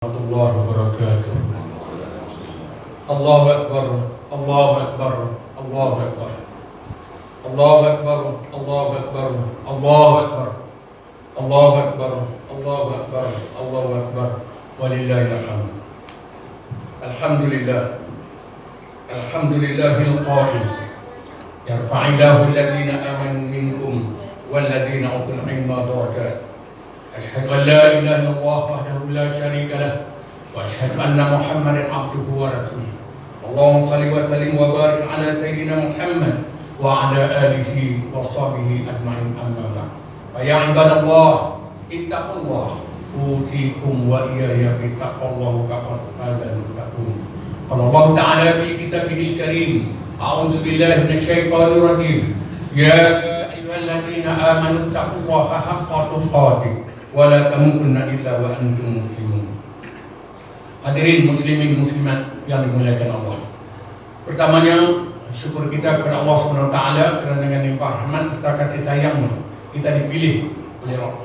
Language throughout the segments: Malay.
Warahmatullahi wabarakatuh. Allahu Akbar, Allahu Akbar, Allahu Akbar, Allahu Akbar, Allahu Akbar, Allahu Akbar, Allahu Akbar, Allahu Akbar, Allahu Akbar, walillahil hamd. Alhamdulillah, alhamdulillahil qa'il, yarfa'illahu alladhina amanu minkum walladhina utul ilma darajat. أشهد أن لا إله إلا الله وحده لا شريك له وأشهد أن محمدا عبده ورسوله اللهم صل وسلم وبارك على سيدنا محمد وعلى آله وصحبه أجمعين أما بعد فيا عباد الله اتقوا الله أوصيكم وإياي بتقوى الله فقد فاز المتقون قال الله تعالى في كتابه الكريم أعوذ بالله من الشيطان الرجيم يا أيها الذين آمنوا اتقوا الله حق تقاته wala tamutunna illa wa antum muslimun. Hadirin muslimin muslimat yang dimuliakan Allah. Pertamanya syukur kita kepada Allah Subhanahu wa taala kerana dengan limpah rahmat serta kasih sayang-Nya kita dipilih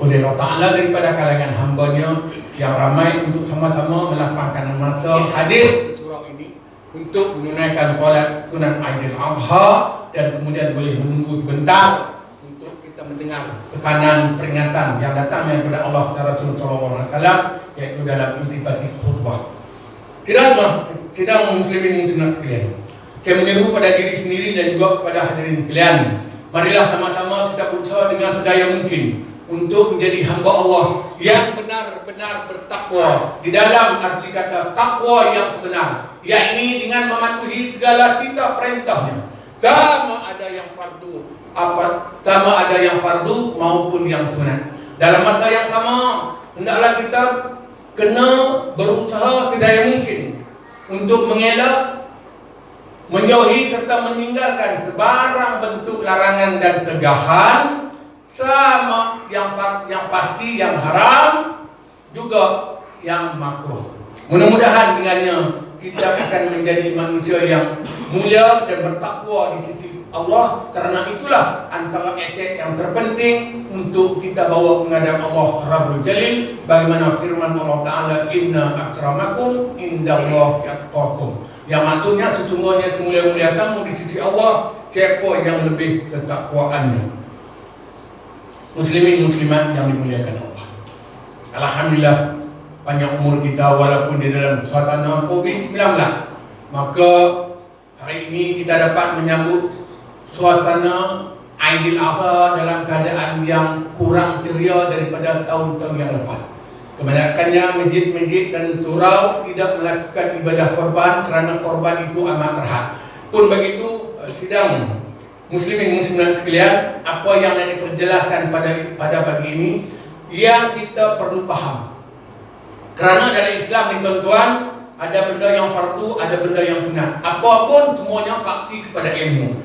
oleh Allah Taala daripada kalangan hamba-Nya yang ramai untuk sama-sama melapangkan masa hadir di surau ini untuk menunaikan solat sunat Aidil Adha dan kemudian boleh menunggu sebentar mendengar tekanan peringatan yang datang daripada Allah dan Rasul sallallahu alaihi wasallam iaitu dalam intipati khutbah. Sidang muslimin muslimat sekalian, saya menyeru pada diri sendiri dan juga kepada hadirin sekalian, marilah sama-sama kita berusaha dengan sedaya mungkin untuk menjadi hamba Allah yang benar-benar bertakwa di dalam arti kata takwa yang sebenar, yakni dengan mematuhi segala titah perintahnya, sama ada yang fardu sama ada yang fardu maupun yang sunat. Dalam masa yang sama hendaklah kita kena berusaha sedaya mungkin untuk mengelak, menjauhi serta meninggalkan sebarang bentuk larangan dan tegahan, sama yang pasti yang haram juga yang makruh. Mudah-mudahan dengannya kita akan menjadi manusia yang mulia dan bertakwa di sisi Allah, karena itulah antara aset yang terpenting untuk kita bawa menghadap Allah Rabbul Jalil, bagaimana firman Allah Ta'ala, inna akramakum indallahi atqakum, yang maksudnya sesungguhnya semulia-mulia kamu di sisi Allah siapa yang lebih ketakwaannya. Muslimin muslimat yang dimuliakan Allah, alhamdulillah panjang umur kita walaupun di dalam suasana COVID-19, maka hari ini kita dapat menyambut suasana Aidil Adha dalam keadaan yang kurang ceria daripada tahun-tahun yang lepas. Kebanyakannya masjid-masjid dan surau tidak melakukan ibadah korban kerana korban itu amat berat. Pun begitu, sidang muslimin muslimat sekalian, apa yang diperjelaskan pada pagi ini yang kita perlu faham. Kerana dalam Islam ni tuan-tuan, ada benda yang fardu, ada benda yang sunat. Apapun semuanya paksi kepada ilmu.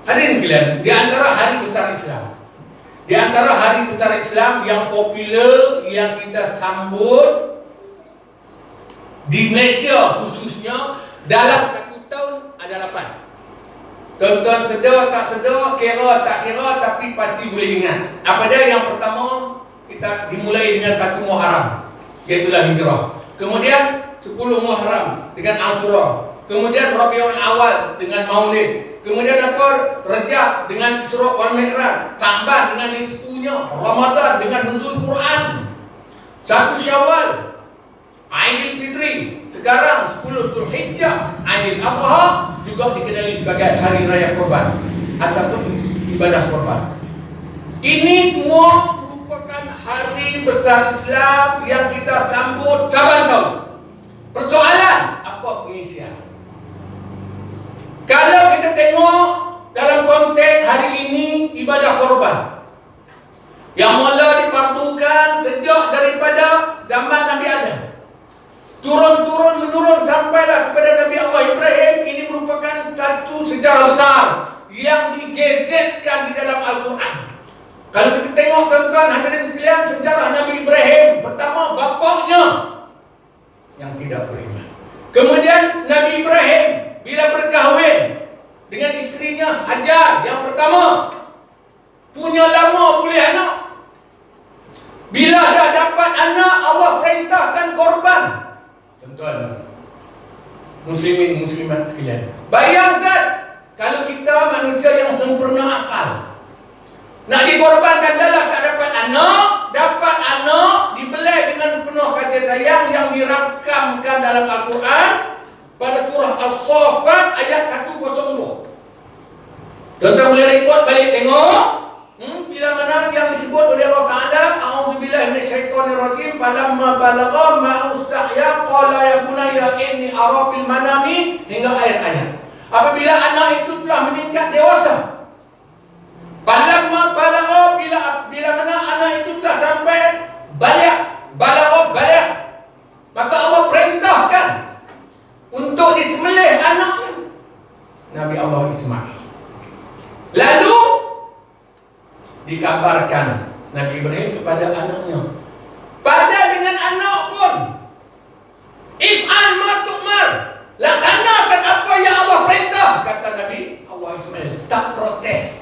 Hadirin sekalian, di antara hari besar Islam, di antara hari besar Islam yang popular yang kita sambut di Malaysia khususnya dalam satu tahun ada 8. Tuan-tuan sedar tak sedar, kira tak kira, tapi pasti boleh ingat. Apa dia? Yang pertama kita dimulai dengan 1 Muharram, iaitulah hijrah. Kemudian 10 Muharram dengan Ashura. Kemudian Rabiul Awal dengan Maulid. Kemudian apa? Rajab dengan Isra wal Mi'raj. Sa'ban dengan nisfunya. Ramadan dengan nuzul Quran. 1 Syawal Aidil Fitri. Sekarang 10 Zulhijjah Aidil Adha, juga dikenali sebagai hari raya korban ataupun ibadah korban. Ini semua merupakan hari besar Islam yang kita sambut saban tahun. Persoalan apa pengisian? Kalau kita tengok dalam konteks hari ini ibadah korban yang mula dipartukan sejak daripada zaman Nabi Adam, turun-turun menurun sampailah kepada Nabi Allah Ibrahim. Ini merupakan satu sejarah besar yang digazetkan di dalam Al-Quran. Kalau kita tengok tuan-tuan hadirin sekalian, sejarah Nabi Ibrahim, pertama bapaknya yang tidak beriman. Kemudian Nabi Ibrahim bila berkahwin dengan isterinya Hajar, yang pertama punya lama boleh anak. Bila dah dapat anak, Allah perintahkan korban. Tuan-tuan, muslimin muslimat sekalian, bayangkan kalau kita manusia yang sempurna akal, nak dikorbankan dalam tak dapat anak dibelai dengan penuh kasih sayang yang dirakamkan dalam Al-Quran pada surah As-Saffat ayat 102. Tuan-tuan boleh rekod balik tengok. Bila mana yang disebut oleh Allah Ta'ala, a'udzubillahi minasyaitonirrajim, falamma balagha ma'ustahya qala ya bunayya inni ara fil manami, hingga ayat-ayat. Apabila anak itu telah meningkat dewasa, falamma balagha, bila mana anak itu telah sampai balagha, maka Allah perintahkan untuk disembelih anaknya. Nabi Allah Ismail. Lalu dikabarkan Nabi Ibrahim kepada anaknya, pada dengan anak pun, if'al ma tu'mar, laksanakan apa yang Allah perintah, kata Nabi Allah Ismail. Tak protes.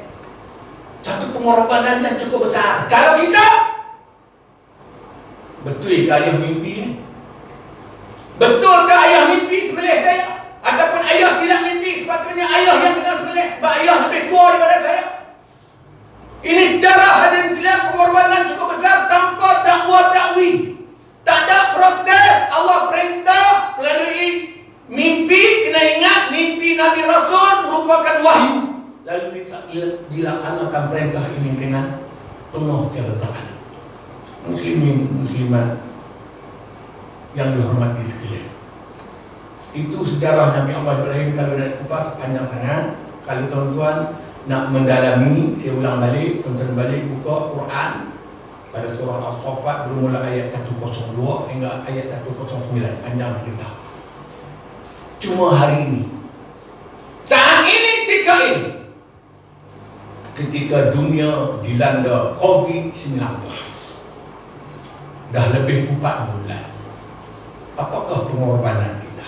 Satu pengorbanan yang cukup besar. Kalau kita, betul ke ayah mimpi? Betul ke ayah mimpi sembelih saya? Ataupun ayah silap mimpi, sepatutnya ayah yang kena sembelih, sebab ayah lebih tua daripada saya? Ini sejarah hadirin sekalian, pengorbanan cukup besar tanpa dakwa dakwi. Tak ada protes. Allah perintah melalui mimpi. Kena ingat, mimpi Nabi Rasul merupakan wahyu. Lalu dilaksanakan perintah ini dengan penuh kebetulan. Muslimin muslimat yang dihormati sekalian, itu sejarah Nabi Allah Ibrahim. Kalau nak kupas panjang-panjang, kalau tuan-tuan nak mendalami, saya ulang balik, tuan-tuan balik buka Quran pada surah Al-Saffat bermula ayat 102 hingga ayat 109, panjang kita. Cuma hari ini, saat ini, ketika dunia dilanda COVID-19, dah lebih 4 bulan, apakah pengorbanan kita?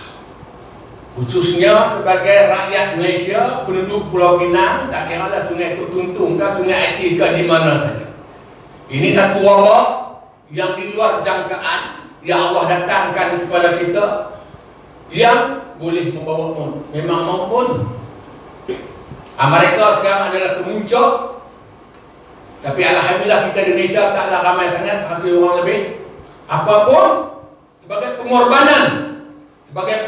Khususnya sebagai rakyat Malaysia, penduduk Pulau Pinang, tak kira lah Sungai Tok Tuntung ke Sungai Aceh ke di mana saja. Ini satu wabak yang di luar jangkaan yang Allah datangkan kepada kita, yang boleh membawa maut. Memang maut pun. Amerika sekarang adalah kemuncak, tapi alhamdulillah kita di Malaysia taklah ramai sangat, 100 orang lebih. Apapun, sebagai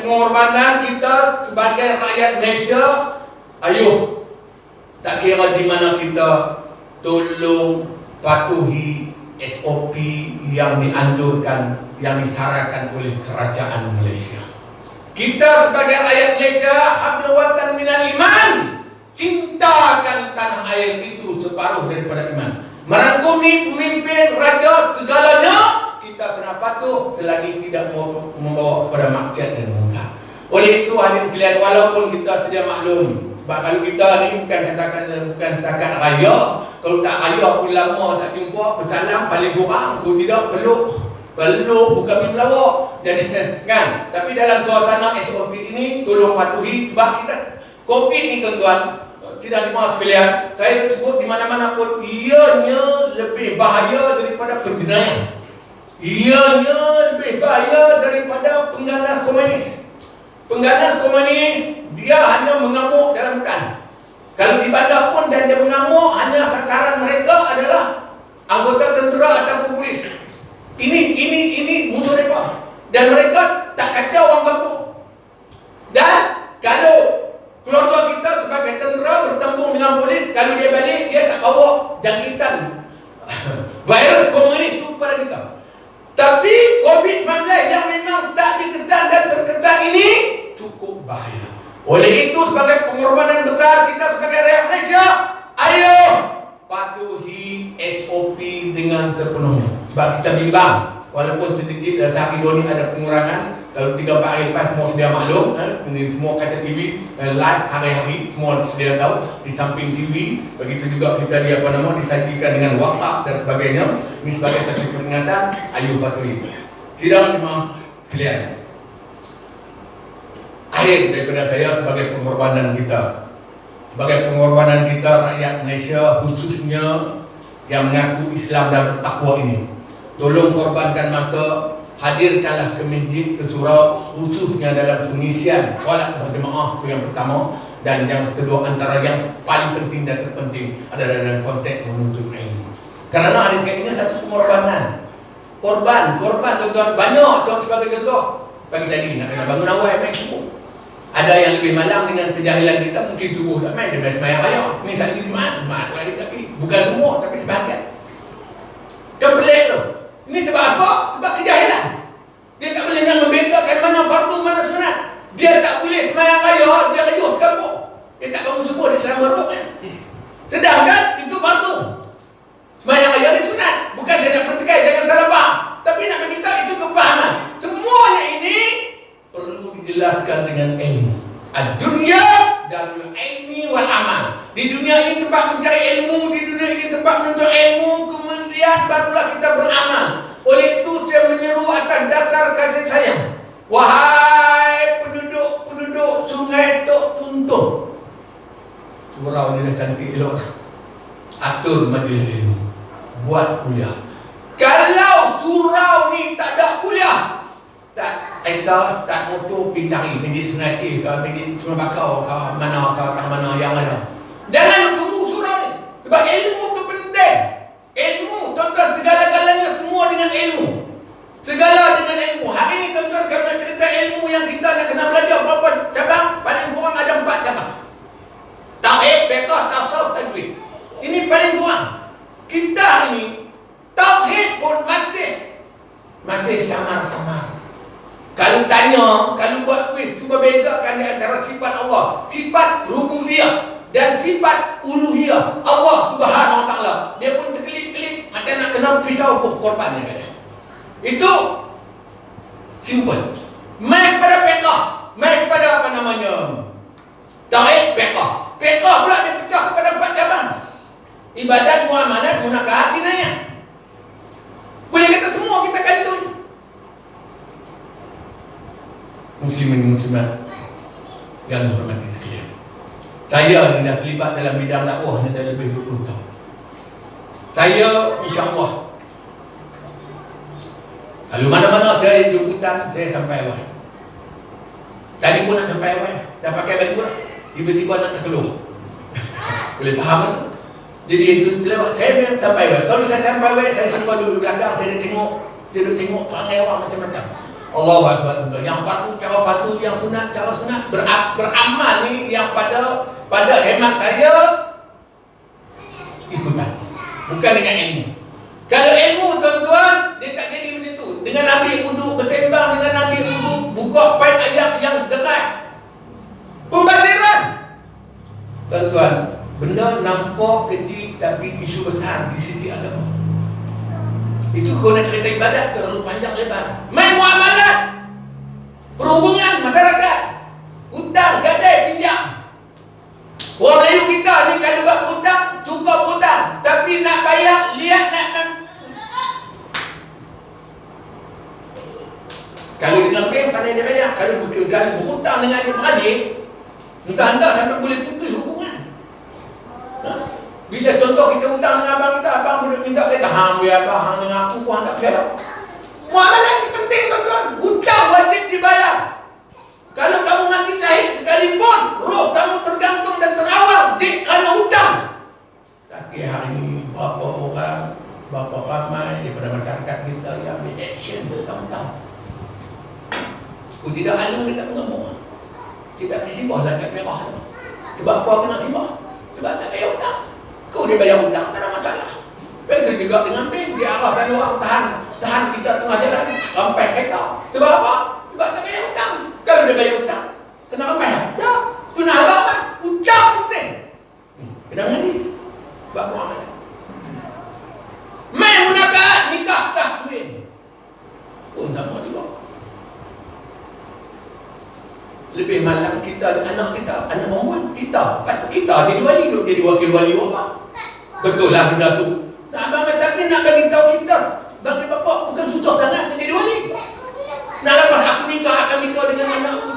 pengorbanan kita sebagai rakyat Malaysia, ayuh, tak kira di mana kita, tolong patuhi SOP yang dianjurkan, yang disarankan oleh kerajaan Malaysia. Kita sebagai rakyat Malaysia, hablu watan minal iman, cintakan tanah air itu separuh daripada iman. Merangkumi pemimpin, raja, segalanya kita kena patuh selagi tidak membawa kepada maksiat dan mungkar. Oleh itu hadirin sekalian, walaupun kita sedia maklum, sebab kalau kita ni bukan setakat raya, kalau tak raya pun lama tak jumpa, bersalam paling kurang, kalau tidak peluk bukan berlawak. Jadi kan, tapi dalam suasana SOP ini tolong patuhi, sebab kita COVID ni tuan-tuan, tidak dimaaf sekalian, saya sebut di mana-mana pun, ianya lebih bahaya daripada penjenayah. Ianya lebih bahaya daripada pengganas komunis. Pengganas komunis, dia hanya mengamuk dalam hutan. Kalau di bandar pun dan dia mengamuk, hanya sasaran mereka adalah anggota tentera ataupun polis. Ini musuh mereka. Dan mereka tak kacau orang kampung. Dan kalau keluarga kita sebagai tentera bertempur dengan polis, kalau dia balik, dia tak bawa jangkitan virus komunis itu kepada kita. Tapi COVID-19 yang memang tak dikejar dan terkejar ini cukup bahaya. Oleh itu, sebagai pengorbanan besar kita sebagai rakyat Malaysia, ayo patuhi SOP dengan sepenuhnya. Sebab kita bimbang, walaupun sedikit hari ini ada pengurangan. Kalau 3-4 hari lepas semua sedia maklum, ini semua kaca TV live hari-hari, semua sedia tahu di samping TV. Begitu juga kita disajikan dengan WhatsApp dan sebagainya. Ini sebagai satu peringatan, ayo patuhi. Sidang jemaah sekalian, akhir daripada saya sebagai pengorbanan kita, rakyat Malaysia khususnya yang mengaku Islam dan bertakwa ini, Tolong korbankan masa, hadirkanlah ke masjid, ke surau, khususnya dalam pengisian solat berjemaah, itu yang pertama. Dan yang kedua, antara yang paling penting dan terpenting adalah dalam konteks menuntut ilmu. Kerana hadis ini satu pengorbanan. Korban tuan-tuan, banyak. Contoh sebagai contoh, pagi tadi nak kena bangun awal main subuh. Ada yang lebih malang dengan kejahilan kita, mungkin subuh tak main, dia main sembahyang raya. Ni saya lagi Jumaat lagi, tapi bukan semua, tapi sebahagian. Kan pelik tu. Ini sebab apa? Sebab kejahilan. Dia tak boleh nak membedakan mana fardu, mana sunat. Dia tak boleh sembahyang raya, dia rayuh kampung. Dia tak bangun subuh, dia selam beruk. Sedangkan itu fardu. Sembahyang raya ni sunat. Bukan saya nak pertekai, jangan salah faham. Tapi nak beritahu itu kefahaman. Semuanya ini perlu dijelaskan dengan ilmu. Ad-dunya darul ilmi wal amal. Di dunia ini tempat mencari ilmu, di dunia ini tempat menuntut ilmu, kemudian barulah kita beramal. Oleh itu saya menyeru atas dasar kasih sayang. Wahai penduduk Sungai Tok Tuntun. Surau ni dah cantik elok. Atur majlis ilmu. Buat kuliah. Kalau surau ni tak ada kuliah, tak kereta, tak motor, pergi cari masjid Sungai Cih ke masjid Sungai Bakau ke mana yang ada. Jangan tunggu surau ni. Sebab ilmu tu penting. Ilmu, tuan-tuan, segala-galanya semua dengan ilmu. Segala dengan ilmu. Hari ni tuan-tuan, kalau cerita ilmu yang kita nak kena belajar berapa cabang? Paling kurang ada 4 cabang. Tauhid, fiqh, tasawuf, tajwid. Ini paling kurang. Kita ini tauhid pun masih samar-samar. Kalau tanya, kalau buat kuis, cuba bezakan di antara sifat Allah, sifat rububiyah dan sifat uluhiyah Allah Subhanahu Wa Taala. Dia pun terkelip-kelip macam nak kena pisau buah korban dia kata. Itu simple. Mai pada fiqh, mai pada apa namanya? Tauhid, fiqh. Fiqh pula dia pecah kepada 4 cabang. Ibadat, muamalat, munakahat, dinayah. Boleh kata semua kita kantoi. Muslimin muslimat yang dihormati sekalian. Saya ni dah terlibat dalam bidang dakwah ni dah lebih 20 tahun. Saya insya-Allah kalau mana-mana saya jemputan, saya sampai awal. Tadi pun nak sampai awal, dah pakai baju dah. Tiba-tiba nak terkeluar. Boleh faham tak? Jadi itu lewat saya memang sampai awal. Kalau saya sampai awal, saya sampai duduk belakang, saya dia tengok perangai orang macam-macam. Allahu Akbar. Yang fardu cara fardu, yang sunat cara sunat. Beramal ni yang pada hemat saya ikutan. Bukan dengan ilmu. Kalau ilmu tuan-tuan, dia tak jadi macam tu. Dengan ambil wuduk, bersembang dengan ambil wuduk, buka paip ayat yang deras. Pembatiran. Tuan-tuan, benda nampak kecil tapi isu besar di sisi agama. Itu kalau nak cerita ibadat terlalu panjang lebar. Main muamalat, perhubungan masyarakat, hutang, gadai, pinjam. Orang Melayu kita ni kalau buat hutang, cukup hutang, tapi nak bayar, lihat nak. Kalau dengan bank pandai dia bayar, kalau berhutang dengan adik-beradik, entah-entah sampai boleh putus hubungan. Bila contoh kita hutang dengan abang kita, abang boleh minta kita, hang biar abang, hang dengan aku, hang tak biar. Muamalah ni penting tuan-tuan. Hutang wajib dibayar. Kalau kamu mati syahid sekalipun, roh kamu tergantung dan terawal di kerana hutang. Tapi hari ini berapa ramai daripada masyarakat kita yang ambil action bertahun-tahun. Aku tidak anu dekat mengamuk. Kita pergi sibah zakat merah tu. Sebab apa kena sibah? Sebab tak bayar hutang. Kau dia bayar hutang, tak ada masalah. Begitu juga dengan bank, dia arahkan orang tahan kita tengah jalan, rampai kereta. Sebab apa? Sebab tak bayar hutang. Kalau dia bayar hutang, kena rampai. Dah, tu nak apa? Hutang penting. Kena mandi. Sebab muamalah. Main munakahat, nikah, kahwin. Pun sama juga. Lebih malam kita dan anak kita, anak perempuan kita, patut kita jadi wali, duduk jadi wakil wali apa? Betul lah benda tu. Nak abang tapi nak bagi tahu kita, bagi bapak bukan susah sangat nak jadi wali. Nak lepas aku akan nikah dengan anak aku,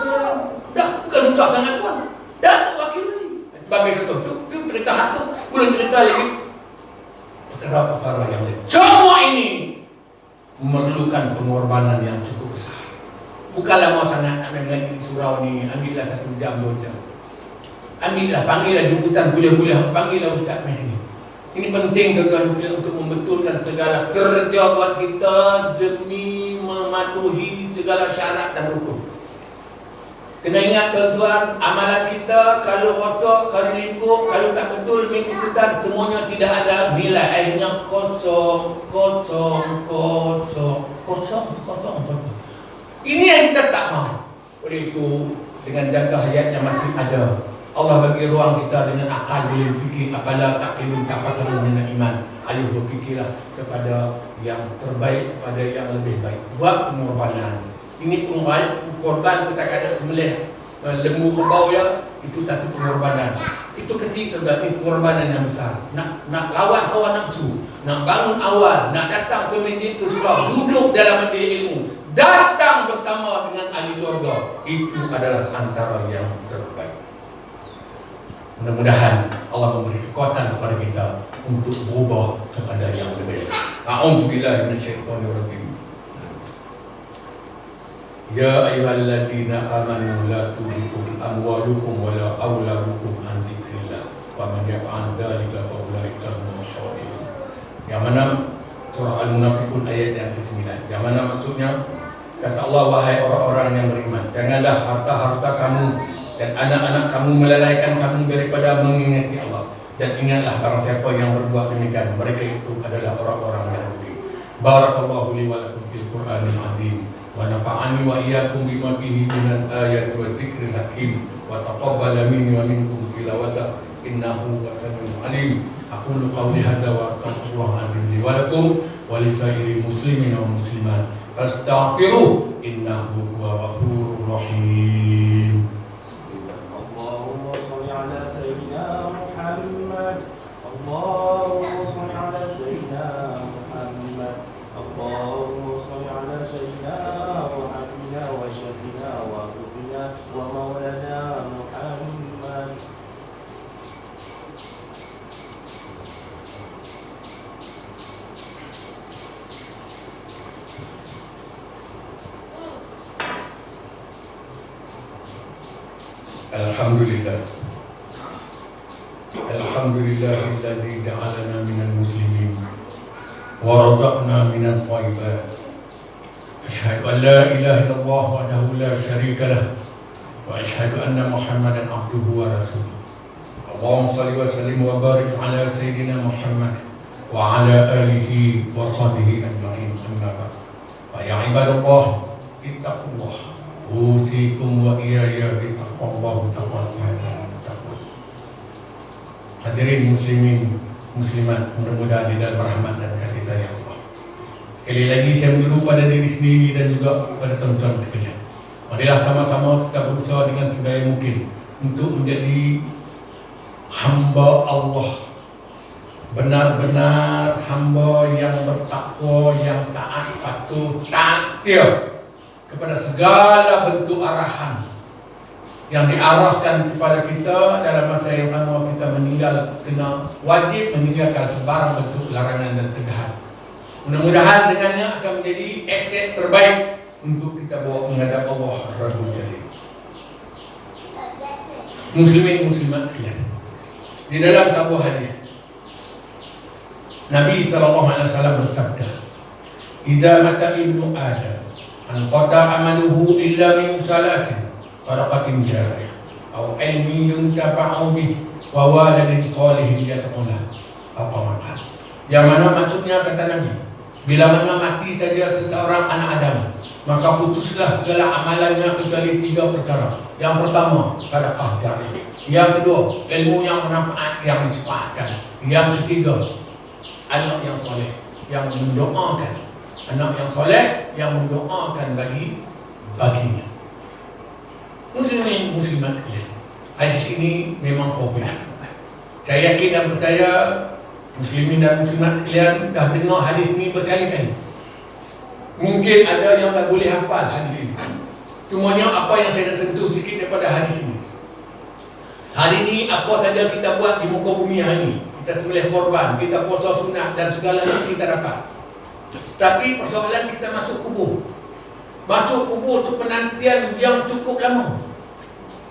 dah bukan susah sangat pun. Dah tu wakil wali. Bagi contoh tu cerita hak tu, belum cerita lagi perkara-perkara yang lain. Semua ini memerlukan pengorbanan yang cukup besar. Bukan lama sangat nak mengaji di surau ni, ambillah 1 jam 2 jam. Ambillah, panggillah jemputan kuliah-kuliah, panggillah ustaz main sini. Ini penting tuan-tuan untuk membetulkan segala kerja buat kita demi mematuhi segala syarat dan rukun. Kena ingat tuan-tuan, amalan kita kalau kotor, kalau lingkup, kalau tak betul mengikutan, semuanya tidak ada nilai. Akhirnya kosong. Ini yang kita tak mahu. Oleh itu, dengan jangka hayat yang masih ada, Allah bagi ruang kita dengan akal boleh fikir, apalah tak ilmu tak pasal dengan iman. Ayo berfikirlah kepada yang terbaik, kepada yang lebih baik. Buat pengorbanan. Ini korban kita kata sembelih lembu kerbau ya, itu satu pengorbanan. Itu kecil terjadi pengorbanan yang besar. Nak lawan hawa nafsu, nak bangun awal, nak datang ke masjid ke surau, duduk dalam majlis ilmu, datang bersama dengan ahli keluarga, itu adalah antara yang terbaik. Mudah-mudahan Allah memberi kekuatan kepada kita untuk berubah kepada yang lebih baik. A'udzubillahi minasyaitonir rajim. Ya ayyuhalladzina amanu la tulhikum amwalukum wala auladukum an dzikrillah wa man yaf'al dzalika fa ulaika humus shadiqun. Yang mana surah Al-Munafiqun ayat yang ke-9. Yang mana maksudnya kata Allah, wahai orang-orang yang beriman, janganlah harta-harta kamu dan anak-anak kamu melalaikan kamu daripada mengingati Allah. Dan ingatlah barang siapa yang berbuat demikian, mereka itu adalah orang-orang yang rugi. Barakallahu li wa lakum fil Qur'anil azim. Wa nafa'ani wa iyyakum bima fihi minal ayati wa dzikril hakim wa taqabbala minni wa minkum tilawata innahu samiun alim. Aqulu qawli hadza wa astaghfirullaha li wa lakum wa li sairil muslimin wa muslimat fastaghfiruhu innahu huwal ghafurur rahim. Allahumma shalli ala sayyidina Muhammad. Allahumma shalli ala sayyidina Muhammad. Allahumma shalli ala sayyidina وشفنا وقبنا ومولانا محمد. Alhamdulillah. Alhamdulillahilladzi ja'alana minal muslimin wa razaqna minat thayyibat. أشهد أن لا إله إلا الله وحده لا شريك له وأشهد أن محمدا عبده ورسوله. اللهم صل وسلم وبارك على سيدنا محمد وعلى آله وصحبه أجمعين. أما بعد فيا عباد الله اتقوا الله أوصيكم وإياي بتقوى الله تعالى. Hadirin muslimin muslimat, mudah-mudahan di dalam rahmat dan kasih sayang Allah. Sekali lagi saya menyeru pada diri sendiri dan juga pada teman-teman sekalian. Marilah sama-sama kita berusaha dengan sedaya mungkin untuk menjadi hamba Allah, benar-benar hamba yang bertakwa, yang taat, patuh, taat kepada segala bentuk arahan yang diarahkan kepada kita. Dalam masa yang sama kita kena wajib meninggalkan sebarang bentuk larangan dan tegahan. Mudah-mudahan dengannya akan menjadi aset terbaik untuk kita bawa menghadap Allah Rabbul Jalil. Muslimin muslimat sekalian, di dalam sebuah hadis Nabi SAW bersabda, "Idza mata ibnu Adam anqata amaluhu illa min salatin sadaqatin jariyah aw ilmin yuntafa'u bih wa waladin qalihin yad'u lahu." Apa makna? Yang mana maksudnya kata Nabi, bila mana mati saja seseorang anak Adam, maka putuslah segala amalannya kecuali 3 perkara. Yang pertama, sedekah jariyah. Yang kedua, ilmu yang bermanfaat yang disefatkan. Yang ketiga, anak yang soleh yang mendoakan. Anak yang soleh yang mendoakan baginya. Muslimin muslimat sekalian, hadis ini memang popular. Saya yakin dan percaya muslimin dan muslimat sekalian dah dengar hadis ini berkali-kali. Mungkin ada yang tak boleh hafal hadis ini. Cumanya apa yang saya nak sentuh sedikit daripada hadis ini. Hari ini apa saja kita buat di muka bumi hari ini, kita sembelih korban, kita puasa sunat dan segalanya kita dapat. Tapi persoalan kita masuk kubur. Masuk kubur itu penantian yang cukup lama.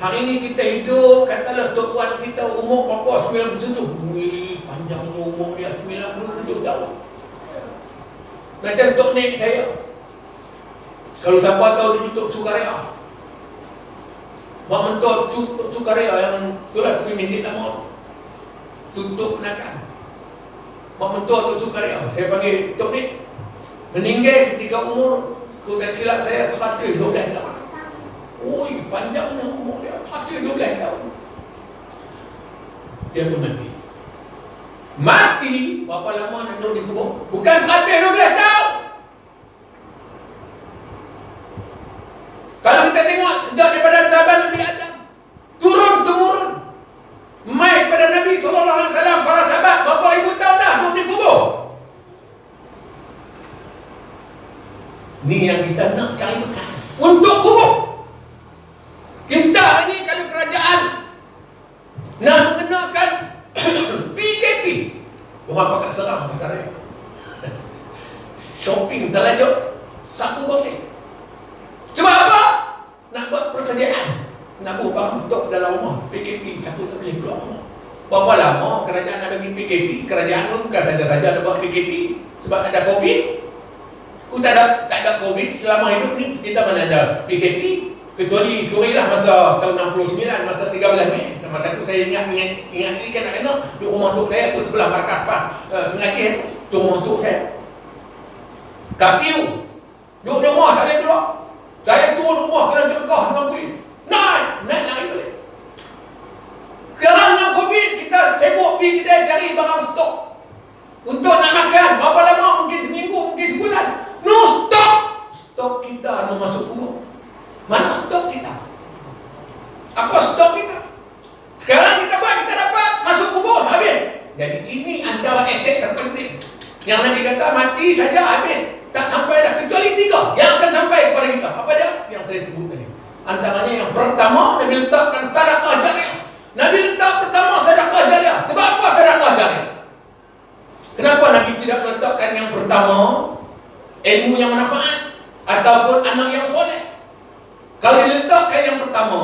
Hari ini kita hidup, katalah Tok Wan kita umur berapa? 97. Wih, panjangnya umur dia 97 tahun. Macam Tok Nek saya. Kalau siapa tahu dia Tok Sukaria. Mak mentor Tok Sukaria yang itulah tapi minit lama. Tutup penakan. Mak mentor Tok Sukaria. Saya panggil Tok Nek. Meninggal ketika umur, kalau tak silap saya 112 tahun. Oi, panjangnya umur dia. 112 tahun. Dia pun mati. Mati, berapa lama nak duduk di kubur? Bukan 112 tahun. Kalau kita tengok sejak daripada zaman Nabi Adam, turun-temurun, mai pada Nabi SAW, para sahabat, berapa ribu tahun dah duduk di kubur. Ni yang kita nak cari bekal untuk kubur. Kita ini kalau kerajaan nak mengenakan PKP, orang pakai serang perkara shopping terlanjut sapu bersih. Sebab apa? Nak buat persediaan, nak buat barang stok dalam rumah. PKP takut tak boleh keluar rumah. Berapa lama kerajaan nak bagi PKP? Kerajaan pun bukan saja-saja nak buat PKP sebab ada COVID. Tak ada COVID selama hidup ni kita mana ada PKP. Kecuali lah masa tahun 69, masa 13 Mei. Masa tu saya ingat ni kanak-kanak di rumah tok saya tu sebelah markas PAS Tengah tu rumah tok saya. Kapiu duduk di rumah tak boleh keluar. Saya turun rumah kena jengkah dengan polis. Naik lagi boleh. Kerana COVID kita sibuk pergi kedai cari barang stok untuk nak makan. Berapa lama? Mungkin seminggu, mungkin sebulan. No stok. Stok kita nak masuk kubur. Mana stok kita? Apa stok kita? Sekarang kita buat, kita dapat masuk kubur, habis. Jadi ini antara aset terpenting yang Nabi kata mati saja habis. Tak sampai dah kecuali 3 yang akan sampai kepada kita. Apa dia? Yang saya sebut tadi. Antaranya yang pertama, Nabi letakkan sedekah jariah. Nabi letak pertama sedekah jariah. Sebab apa sedekah jariah? Kenapa Nabi tidak letakkan yang pertama ilmu yang bermanfaat ataupun anak yang soleh? Kalau diletakkan yang pertama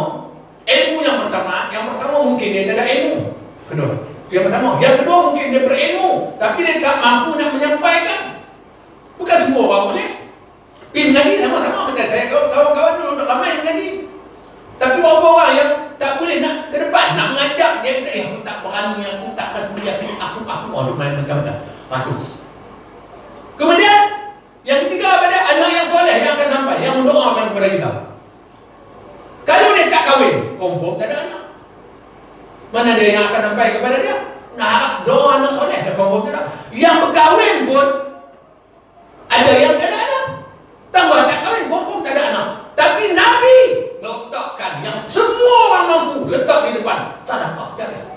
ilmu yang pertama mungkin dia tak ada ilmu. Kedua, yang pertama. Yang kedua mungkin dia berilmu tapi dia tak mampu nak menyampaikan. Bukan semua orang boleh. Pergi mengaji sama-sama macam saya, kawan-kawan dulu ramai mengaji. Tapi beberapa orang yang tak boleh nak ke depan, nak mengajak dia kata, aku tak berani, aku takkan pergi, aku main macam-macam. Kemudian yang ketiga pada anak yang soleh yang akan sampai, yang mendoakan kepada kita. Kalau dia tak kahwin, confirm tak ada anak. Mana ada yang akan sampai kepada dia? Nak doa anak soleh, tak confirm tak ada. Yang berkahwin pun ada yang tak ada anak. Tambah tak kahwin, confirm tak ada anak. Tapi Nabi meletakkan yang semua orang mampu letak di depan sedekah jariah.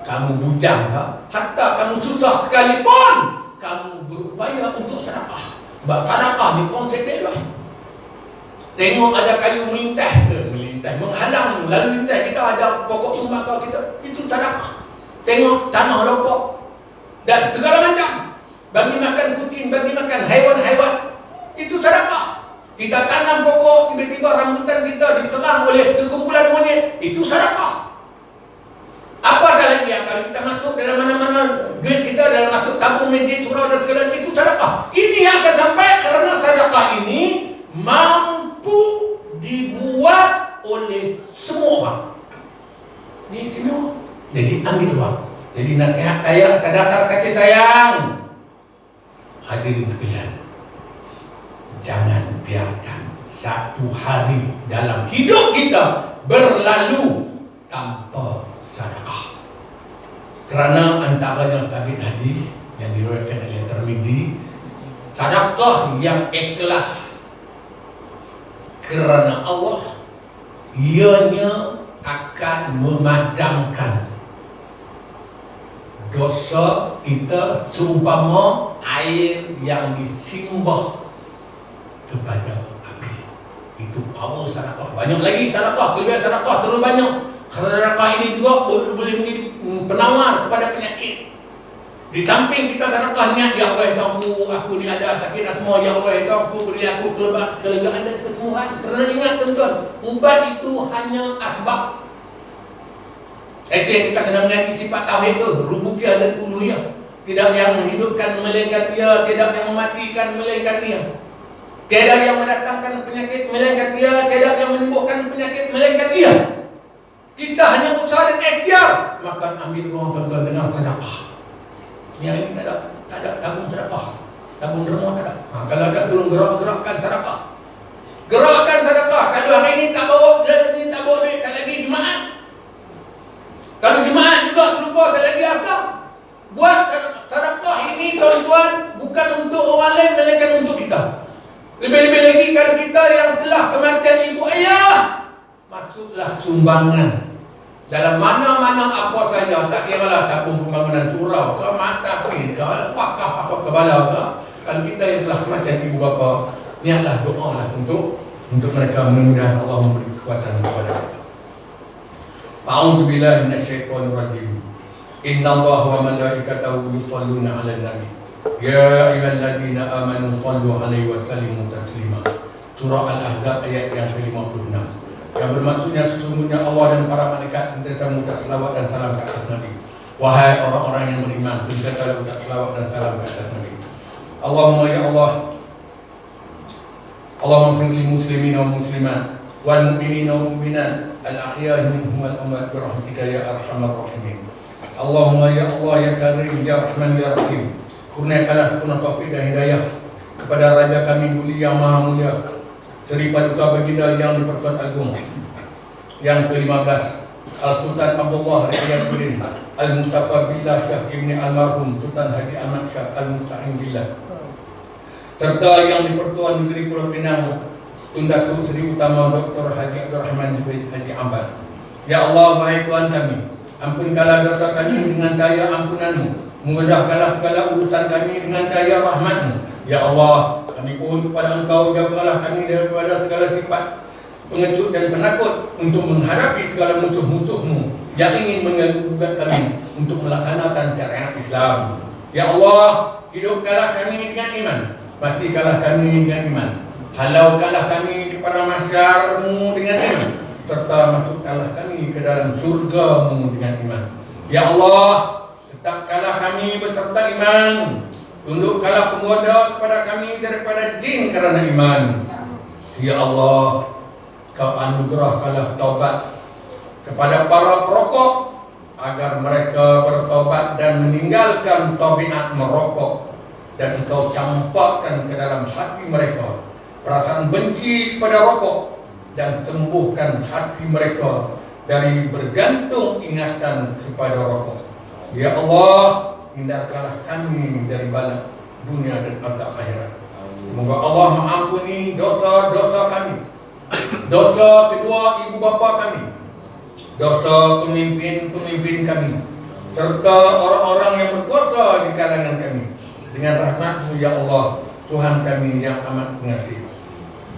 Kamu bujang tak? Hatta kamu susah sekalipun, kamu berupaya untuk sedekah. Sebab sedekah ni konsep dia lah. Tengok ada kayu melintas, menghalang lalu lintas kita, ada pokok sumbaka kita, itu sedekah. Tengok tanah lopok dan segala macam. Bagi makan kucing, bagi makan haiwan-haiwan, itu sedekah. Kita tanam pokok, tiba-tiba rambutan kita diserang oleh sekumpulan monyet, itu sedekah. Apa lagi yang kalau kita masuk dalam mana-mana gate kita, dalam masuk tabung masjid, surau dan segala itu sedekah. Ini yang akan sampai kerana sedekah ini mampu dibuat oleh semua orang. Ini semua. Jadi ambil uang. Jadi nasihat saya atas dasar kasih sayang. Hadirin sekalian, jangan biarkan satu hari dalam hidup kita berlalu tanpa sedekah. Kerana antaranya sabit hadis yang diriwayatkan oleh Tirmizi, sedekah yang ikhlas kerana Allah, ianya akan memadamkan dosa kita seumpama air yang disimbah kepada api. Itu power sedekah. Banyak lagi sedekah, kelebihan sedekah terlalu banyak. Sedekah ini juga boleh menjadi penawar kepada penyakit. Di samping kita sedekah niat, ya Allah tahu aku ni ada sakit asma, ya Allah tahu aku beri aku kelegaan dan kesembuhan. Kerana ingat tuan-tuan, ubat itu hanya asbab. Itu yang kita kena mengerti sifat tauhid tu, rububiyah dan uluhiyah. Tidak yang menghidupkan melainkan Dia, tidak yang mematikan melainkan Dia. Tidak yang mendatangkan penyakit melainkan Dia, tidak yang menyembuhkan penyakit melainkan Dia. Kita hanya usaha dan ikhtiar, maka ambil ruang tuan-tuan dengan sedekah. Yang ini tak ada tabung sedekah, tabung derma tak ada. Kalau ada tolong gerakkan sedekah. Gerakkan sedekah. Kalau hari ini tak bawa duit, tak lagi jemaah. Kalau jemaah juga terlupa, tak lagi asal. Buat sedekah ini tuan-tuan bukan untuk orang lain melainkan untuk kita. Lebih-lebih lagi kalau kita yang telah kematian ibu ayah, masuklah sumbangan. Dalam mana-mana apa saja, tak kiralah tabung pembangunan surau ke, mata fil ke, wakaf apa kebala ke. Kalau kita yang telah kematian ibu bapa, niatlah doalah untuk mereka, mudah-mudahan Allah memberi kekuatan kepada mereka. A'udzubillahi minasyaitonirrajim. Innallaha wa malaikatahu yusholluna 'alan nabi. Ya ayyuhalladzina amanu shallu 'alaihi wa sallimu taslima. Surah Al-Ahzab ayat yang ke-56. Yang bermaksudnya sesungguhnya Allah dan para malaikat senantiasa mengucap selawat dan salam ke atas Nabi. Wahai orang-orang yang beriman, senantiasa mengucap selawat dan salam ke atas Nabi. Allahumma ya Allah, Allahumma fir lil muslimin wal muslimat wal mu'minin wal mu'minat al-ahya'i minhum wal amwat bi rahmatika ya arhamar rahimin. Allahumma ya Allah ya Karim ya Rahman ya Rahim. Kurniakanlah penuh taufik dan hidayah kepada Raja kami mulia Maha Mulia, Seri Paduka Baginda yang diperkuat agung, yang ke-15 Al-Sultan Abdullah Riyadudin Al-Mustafa Billah Syah Ibni Almarhum Sultan Haji Ahmad Syah Al-Musta'in Billah, serta yang di-Pertuan Negeri Pulau Pinang Tun Datuk Seri Utama Dr. Haji Abdul Rahman Haji Amban. Ya Allah, wahai Tuhan kami, ampunkanlah dosa kami dengan cahaya ampunan-Mu, mudahkanlah segala urusan kami dengan cahaya rahmat-Mu. Ya Allah, kami mohon kepada Engkau, jagalah kami daripada segala sifat pengecut dan penakut untuk menghadapi segala musuh-musuh-Mu yang ingin mengganggu kami untuk melaksanakan syariat Islam. Ya Allah, hidupkanlah kami dengan iman, matikanlah kami dengan iman, halaukanlah kami kepada masyar-Mu dengan iman, serta masukkanlah kami ke dalam surga-Mu dengan iman. Ya Allah, tetapkanlah kami beserta iman, tundukkanlah penggoda kepada kami daripada jin kerana iman. Ya Allah, Kau anugerahkanlah taubat kepada para perokok agar mereka bertaubat dan meninggalkan tabiat merokok, dan Engkau campakkan ke dalam hati mereka perasaan benci kepada rokok, dan sembuhkan hati mereka dari bergantung ingatan kepada rokok. Ya Allah, hindarkanlah kami dari bala dunia dan azab akhirat. Semoga Allah mengampuni dosa-dosa kami, dosa kedua ibu bapa kami, dosa pemimpin-pemimpin kami, serta orang-orang yang berkuasa di kalangan kami. Dengan rahmat-Mu ya Allah, Tuhan kami yang amat pengasih.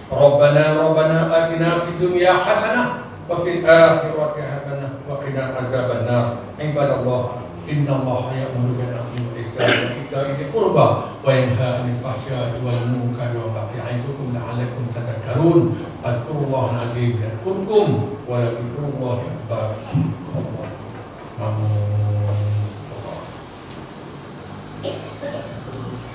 Rabbana atina fid dunya hasanah wa fil akhirati hasanah wa qina adzabannar. Ibadallah, innallaha ya'muru bil 'adli wal ihsani wa ita'i dzil qurba wa yanha 'anil fahsya'i wal munkari wal baghi ya'idukum la'allakum tadhakkarun. Fadhkurullaha 'azim yadhkurkum wa la dzikrullahi akbar. Allahu